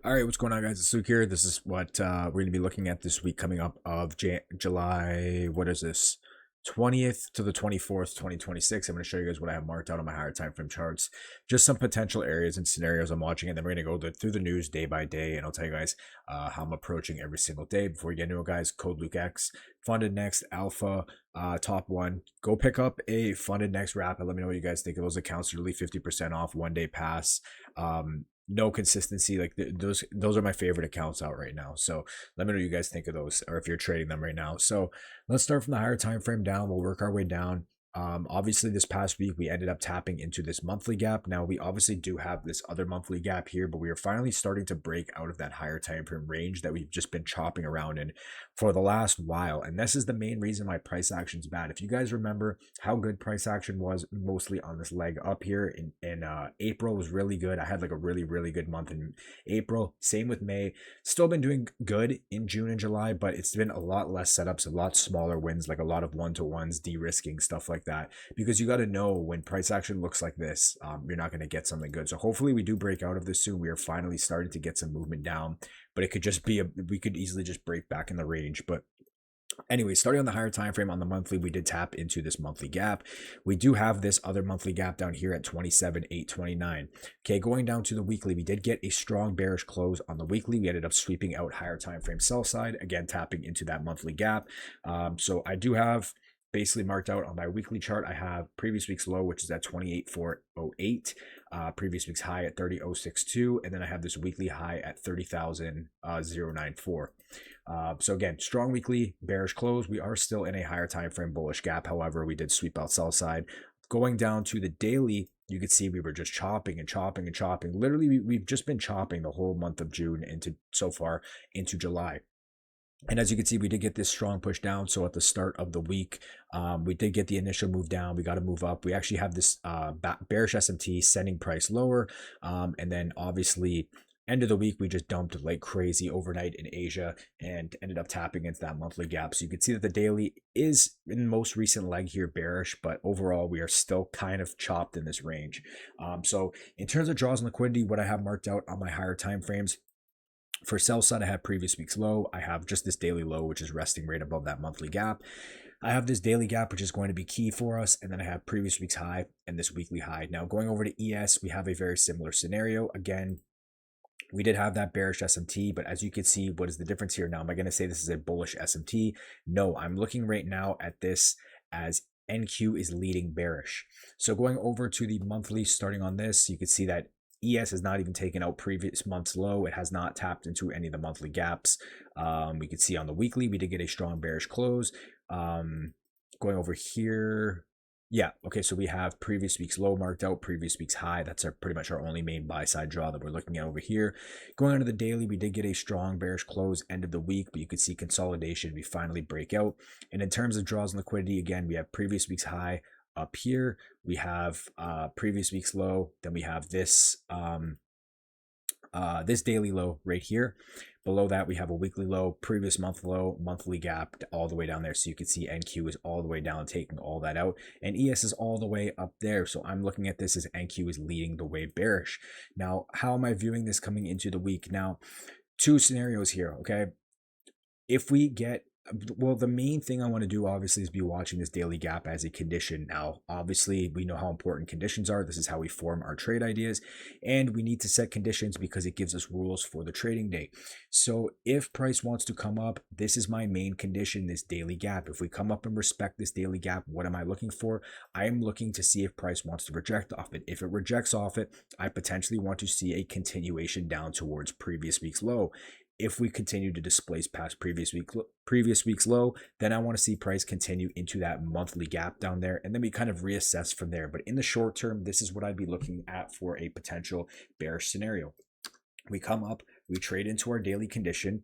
All right, what's going on, guys? It's Luke here. This is what we're going to be looking at this week coming up of July. What is this? 20th to the 24th, 2026. I'm going to show you guys what I have marked out on my higher time frame charts. Just some potential areas and scenarios I'm watching, and then we're going to go through the news day by day, and I'll tell you guys how I'm approaching every single day. Before we get into it, guys, code LukeX, funded next, alpha, top one. Go pick up a funded next wrap and let me know what you guys think of those accounts. Really 50% off, 1 day pass. No consistency, like those are my favorite accounts out right now, so let me know what you guys think of those, or if you're trading them right now. So let's start from the higher time frame down. We'll work our way down. Obviously this past week we ended up tapping into this monthly gap. Now we obviously do have this other monthly gap here, but we are finally starting to break out of that higher time frame range that we've just been chopping around in for the last while, and this is the main reason why price action is bad. If you guys remember how good price action was mostly on this leg up here in April, was really good. I had like a really good month in April. Same with May. Still been doing good in June and July, but it's been a lot less setups, a lot smaller wins, like a lot of one-to-ones, de-risking, stuff like that. Because you got to know when price action looks like this, you're not going to get something good. So hopefully we do break out of this soon. We are finally starting to get some movement down, but it could just be we could easily just break back in the range. But anyway, starting on the higher time frame on the monthly, we did tap into this monthly gap. We do have this other monthly gap down here at 27,829. Okay, going down to the weekly, we did get a strong bearish close on the weekly. We ended up sweeping out higher time frame sell side, again tapping into that monthly gap. So I do have basically marked out on my weekly chart. I have previous week's low, which is at 28,408, previous week's high at 30,062, and then I have this weekly high at 30,094. So again, strong weekly bearish close. We are still in a higher time frame bullish gap. However, we did sweep out sell side. Going down to the daily, you could see we were just chopping and chopping and chopping. Literally, we've just been chopping the whole month of June into so far into July. And as you can see, we did get this strong push down. So at the start of the week, we did get the initial move down. We got to move up. We actually have this bearish SMT sending price lower. And then obviously end of the week, we just dumped like crazy overnight in Asia and ended up tapping into that monthly gap. So you can see that the daily is in most recent leg here bearish, but overall we are still kind of chopped in this range. So in terms of draws and liquidity, what I have marked out on my higher time frames, for sell side, I have previous week's low. I have just this daily low, which is resting right above that monthly gap. I have this daily gap, which is going to be key for us. And then I have previous week's high and this weekly high. Now going over to ES, we have a very similar scenario. Again, we did have that bearish SMT, but as you can see, what is the difference here? Now, am I going to say this is a bullish SMT? No, I'm looking right now at this as NQ is leading bearish. So going over to the monthly, starting on this, you can see that ES has not even taken out previous month's low. It has not tapped into any of the monthly gaps. We could see on the weekly, we did get a strong bearish close. Going over here, yeah, okay, so we have previous week's low marked out, previous week's high. That's pretty much our only main buy side draw that we're looking at over here. Going on to the daily, we did get a strong bearish close end of the week, but you could see consolidation. We finally break out. And in terms of draws and liquidity, again, we have previous week's high up here. We have previous week's low. Then we have this this daily low right here. Below that, we have a weekly low, previous month low, monthly gap all the way down there. So you can see NQ is all the way down, taking all that out. And ES is all the way up there. So I'm looking at this as NQ is leading the way bearish. Now, how am I viewing this coming into the week? Now, two scenarios here, okay? If we get, well, the main thing I want to do obviously is be watching this daily gap as a condition. Now, obviously, we know how important conditions are. This is how we form our trade ideas, and we need to set conditions because it gives us rules for the trading day. So if price wants to come up, this is my main condition, this daily gap. If we come up and respect this daily gap, what am I looking for? I am looking to see if price wants to reject off it. If it rejects off it, I potentially want to see a continuation down towards previous week's low. If we continue to displace past previous week's low, then I want to see price continue into that monthly gap down there, and then we kind of reassess from there. But in the short term, this is what I'd be looking at for a potential bearish scenario. We come up, we trade into our daily condition,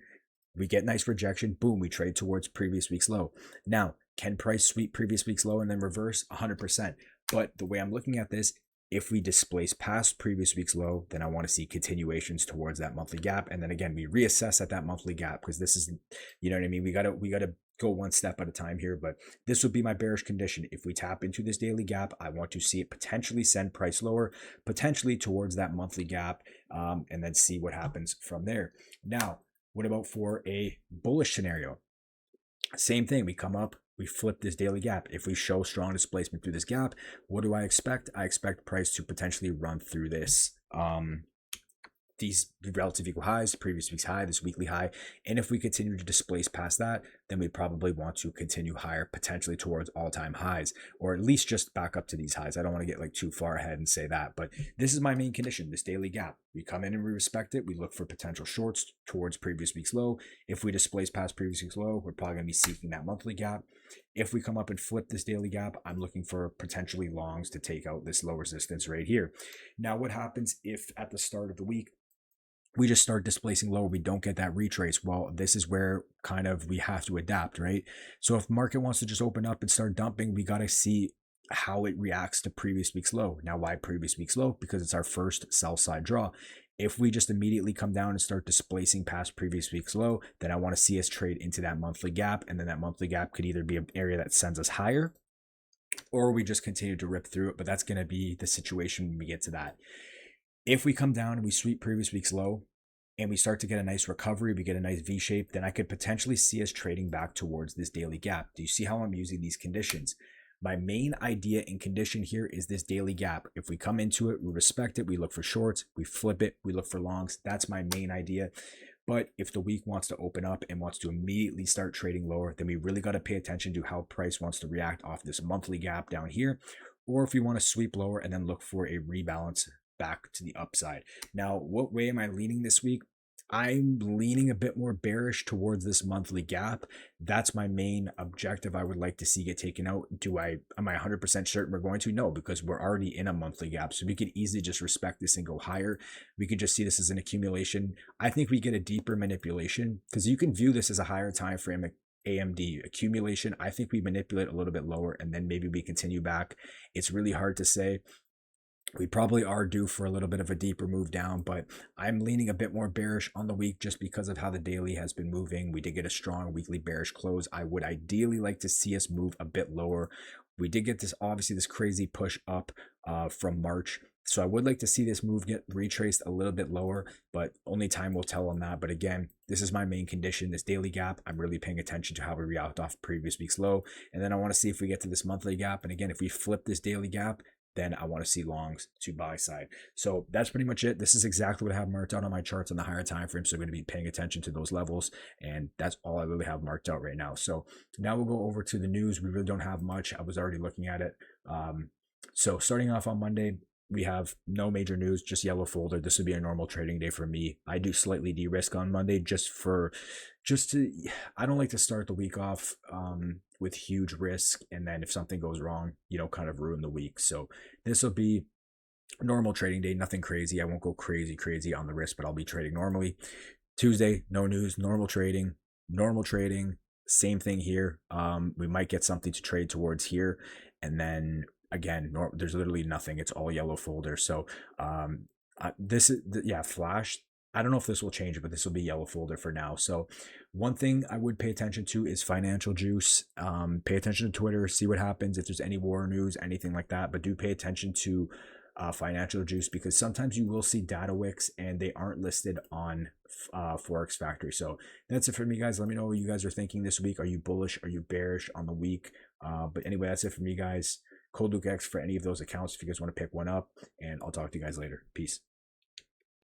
we get nice rejection, boom, we trade towards previous week's low. Now, can price sweep previous week's low and then reverse? 100%. But the way I'm looking at this, if we displace past previous week's low, then I want to see continuations towards that monthly gap. And then again, we reassess at that monthly gap, because this is, you know what I mean? We gotta go one step at a time here, but this would be my bearish condition. If we tap into this daily gap, I want to see it potentially send price lower, potentially towards that monthly gap. and then see what happens from there. Now, what about for a bullish scenario? Same thing. We come up, we flip this daily gap. If we show strong displacement through this gap, what do I expect? I expect price to potentially run through this these relative equal highs, previous week's high, this weekly high. And if we continue to displace past that, then we probably want to continue higher, potentially towards all-time highs, or at least just back up to these highs. I don't want to get like too far ahead and say that, but this is my main condition, this daily gap. We come in and we respect it. We look for potential shorts towards previous week's low. If we displace past previous week's low, we're probably going to be seeking that monthly gap. If we come up and flip this daily gap, I'm looking for potentially longs to take out this low resistance right here. Now, what happens if at the start of the week, we just start displacing lower, we don't get that retrace? Well, this is where kind of we have to adapt, right? So if market wants to just open up and start dumping, we got to see how it reacts to previous week's low. Now, why previous week's low? Because it's our first sell side draw. If we just immediately come down and start displacing past previous week's low, then I want to see us trade into that monthly gap. And then that monthly gap could either be an area that sends us higher, or we just continue to rip through it. But that's going to be the situation when we get to that. If we come down and we sweep previous week's low and we start to get a nice recovery, we get a nice V shape, then I could potentially see us trading back towards this daily gap. Do you see how I'm using these conditions? My main idea and condition here is this daily gap. If we come into it, we respect it, we look for shorts, we flip it, we look for longs. That's my main idea. But if the week wants to open up and wants to immediately start trading lower, then we really got to pay attention to how price wants to react off this monthly gap down here. Or if we want to sweep lower and then look for a rebalance back to the upside. Now, what way am I leaning this week? I'm leaning a bit more bearish towards this monthly gap. That's my main objective. I would like to see get taken out. Am I 100% certain we're going to? No, because we're already in a monthly gap. So we could easily just respect this and go higher. We could just see this as an accumulation. I think we get a deeper manipulation because you can view this as a higher time frame AMD accumulation. I think we manipulate a little bit lower and then maybe we continue back. It's really hard to say. We probably are due for a little bit of a deeper move down, but I'm leaning a bit more bearish on the week just because of how the daily has been moving. We did get a strong weekly bearish close. I would ideally like to see us move a bit lower. We did get this, obviously, this crazy push up from March. So I would like to see this move get retraced a little bit lower, but only time will tell on that. But again, this is my main condition, this daily gap. I'm really paying attention to how we react off previous week's low. And then I want to see if we get to this monthly gap. And again, if we flip this daily gap, then I want to see longs to buy side. So that's pretty much it. This is exactly what I have marked out on my charts on the higher time frame. So I'm going to be paying attention to those levels. And that's all I really have marked out right now. So now we'll go over to the news. We really don't have much. I was already looking at it. So starting off on Monday, we have no major news, just yellow folder. This would be a normal trading day for me. I do slightly de-risk on Monday I don't like to start the week off with huge risk. And then if something goes wrong, kind of ruin the week. So this will be a normal trading day, nothing crazy. I won't go crazy on the risk, but I'll be trading normally. Tuesday, no news, normal trading. Same thing here. We might get something to trade towards here. And then again, there's literally nothing. It's all yellow folder. So this is, flash. I don't know if this will change, but this will be yellow folder for now. So one thing I would pay attention to is financial juice. Pay attention to Twitter, see what happens, if there's any war news, anything like that. But do pay attention to financial juice, because sometimes you will see data wicks and they aren't listed on Forex Factory. So that's it for me, guys. Let me know what you guys are thinking this week. Are you bullish? Are you bearish on the week? But anyway, that's it for me, guys. ColdLukeX for any of those accounts if you guys want to pick one up, and I'll talk to you guys later. Peace.